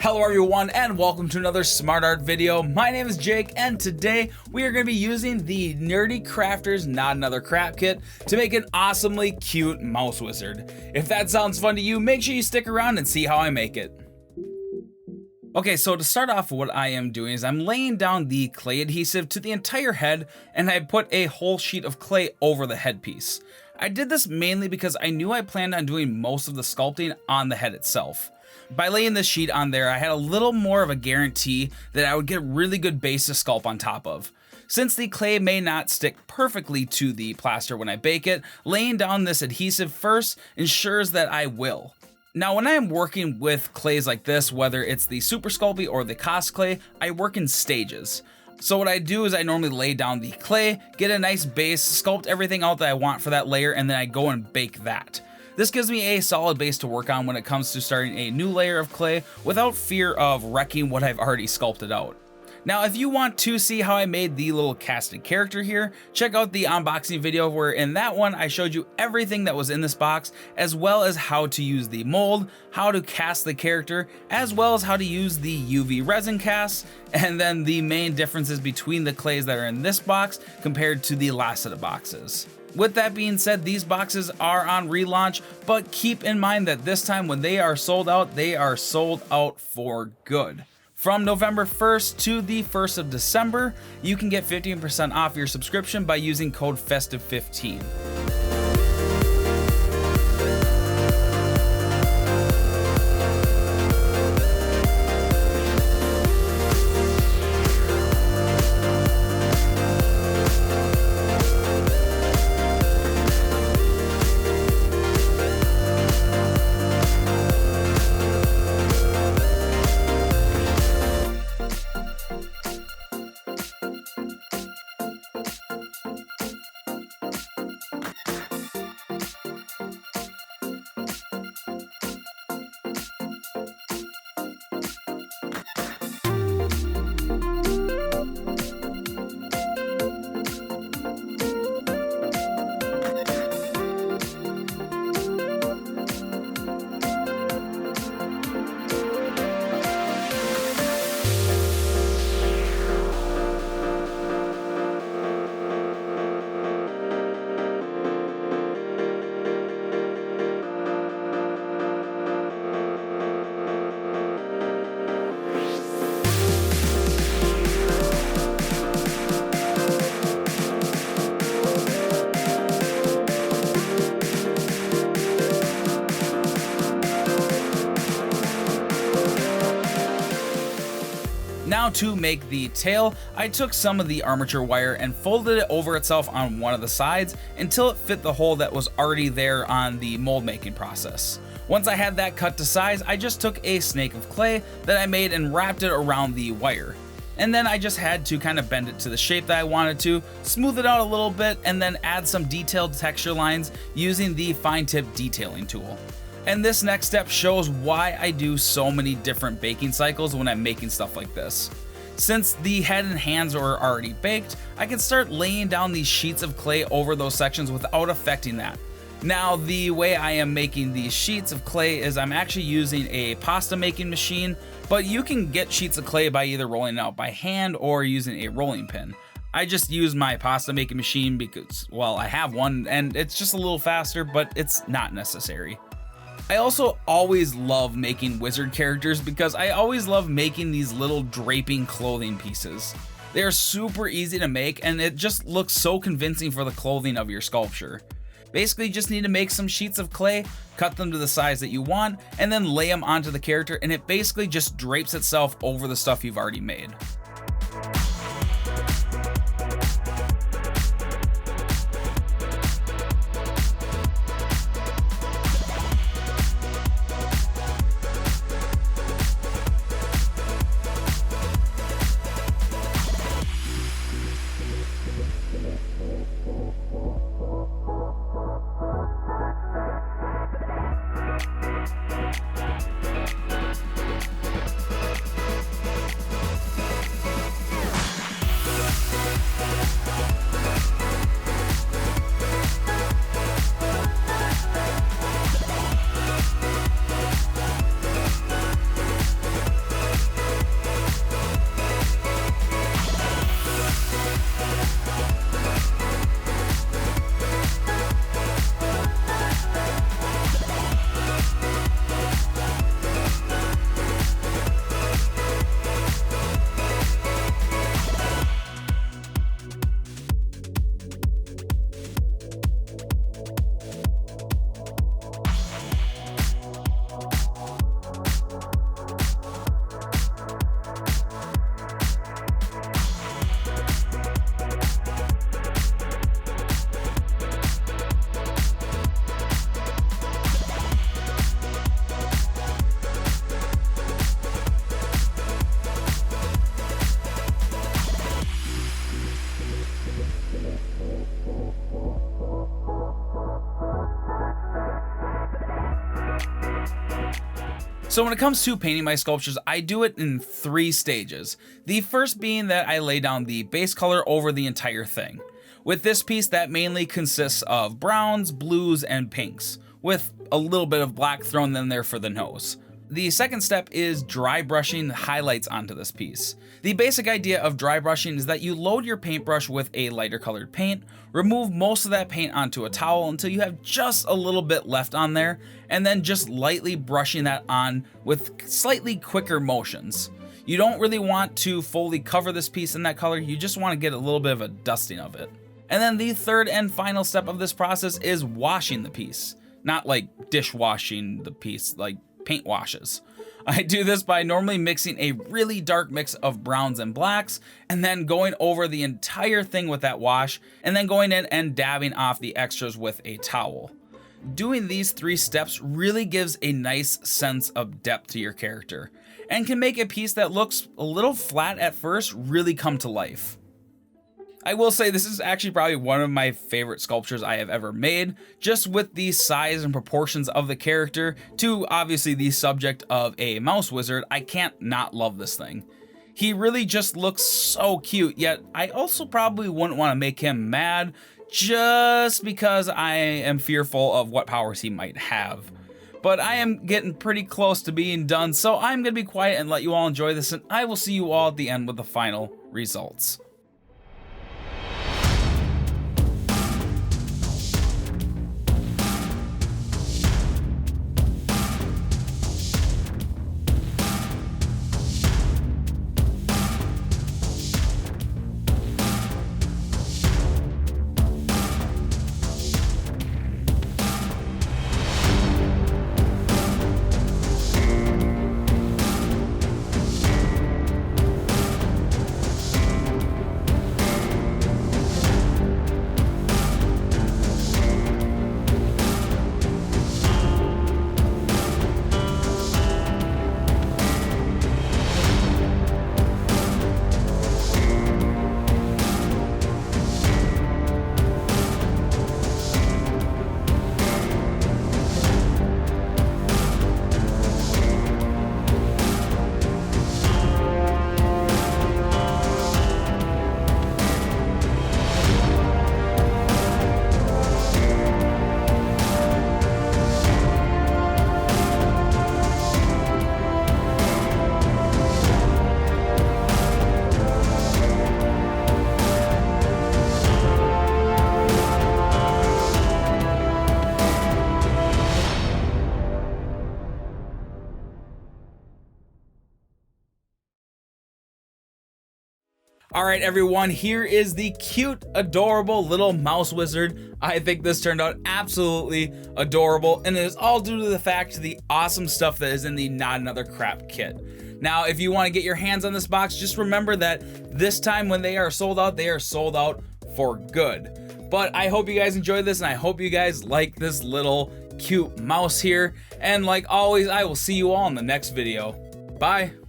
Hello everyone and welcome to another Smart Art video. My name is Jake and today we are going to be using the Nerdecrafter's Not Another Crap Kit to make an awesomely cute mouse wizard. If that sounds fun to you, make sure you stick around and see how I make it. Okay, so to start off, what I am doing is I'm laying down the clay adhesive to the entire head, and I put a whole sheet of clay over the headpiece. I did this mainly because I knew I planned on doing most of the sculpting on the head itself. By laying this sheet on there, I had a little more of a guarantee that I would get really good base to sculpt on top of. Since the clay may not stick perfectly to the plaster when I bake it, laying down this adhesive first ensures that I will. Now, when I am working with clays like this, whether it's the Super Sculpey or the Cosclay, I work in stages. So what I do is I normally lay down the clay, get a nice base, sculpt everything out that I want for that layer, and then I go and bake that. This gives me a solid base to work on when it comes to starting a new layer of clay without fear of wrecking what I've already sculpted out. Now, if you want to see how I made the little casted character here, check out the unboxing video where in that one I showed you everything that was in this box, as well as how to use the mold, how to cast the character, as well as how to use the UV resin cast, and then the main differences between the clays that are in this box compared to the last set of boxes. With that being said, these boxes are on relaunch, but keep in mind that this time when they are sold out for good. From November 1st to the 1st of December, you can get 15% off your subscription by using code FESTIVE15. Now to make the tail, I took some of the armature wire and folded it over itself on one of the sides until it fit the hole that was already there on the mold making process. Once I had that cut to size, I just took a snake of clay that I made and wrapped it around the wire. And then I just had to kind of bend it to the shape that I wanted to, smooth it out a little bit, and then add some detailed texture lines using the fine tip detailing tool. And this next step shows why I do so many different baking cycles when I'm making stuff like this. Since the head and hands are already baked, I can start laying down these sheets of clay over those sections without affecting that. Now, the way I am making these sheets of clay is I'm actually using a pasta making machine, but you can get sheets of clay by either rolling it out by hand or using a rolling pin. I just use my pasta making machine because, well, I have one and it's just a little faster, but it's not necessary. I also always love making wizard characters because I always love making these little draping clothing pieces. They are super easy to make and it just looks so convincing for the clothing of your sculpture. Basically, you just need to make some sheets of clay, cut them to the size that you want, and then lay them onto the character, and it basically just drapes itself over the stuff you've already made. So when it comes to painting my sculptures, I do it in 3 stages. The first being that I lay down the base color over the entire thing. With this piece, that mainly consists of browns, blues, and pinks, with a little bit of black thrown in there for the nose. The second step is dry brushing highlights onto this piece. The basic idea of dry brushing is that you load your paintbrush with a lighter colored paint, remove most of that paint onto a towel until you have just a little bit left on there, and then just lightly brushing that on with slightly quicker motions. You don't really want to fully cover this piece in that color, you just want to get a little bit of a dusting of it. And then the third and final step of this process is washing the piece. Not like dishwashing the piece, like paint washes. I do this by normally mixing a really dark mix of browns and blacks, and then going over the entire thing with that wash, and then going in and dabbing off the extras with a towel. Doing these 3 steps really gives a nice sense of depth to your character, and can make a piece that looks a little flat at first really come to life. I will say this is actually probably one of my favorite sculptures I have ever made, just with the size and proportions of the character to obviously the subject of a mouse wizard. I can't not love this thing. He really just looks so cute, yet I also probably wouldn't want to make him mad just because I am fearful of what powers he might have. But I am getting pretty close to being done, so I'm going to be quiet and let you all enjoy this, and I will see you all at the end with the final results. Alright everyone, here is the cute, adorable little mouse wizard. I think this turned out absolutely adorable, and it is all due to the fact of the awesome stuff that is in the Not Another Crap Kit. Now, if you want to get your hands on this box, just remember that this time when they are sold out for good. But I hope you guys enjoyed this, and I hope you guys like this little cute mouse here. And like always, I will see you all in the next video. Bye!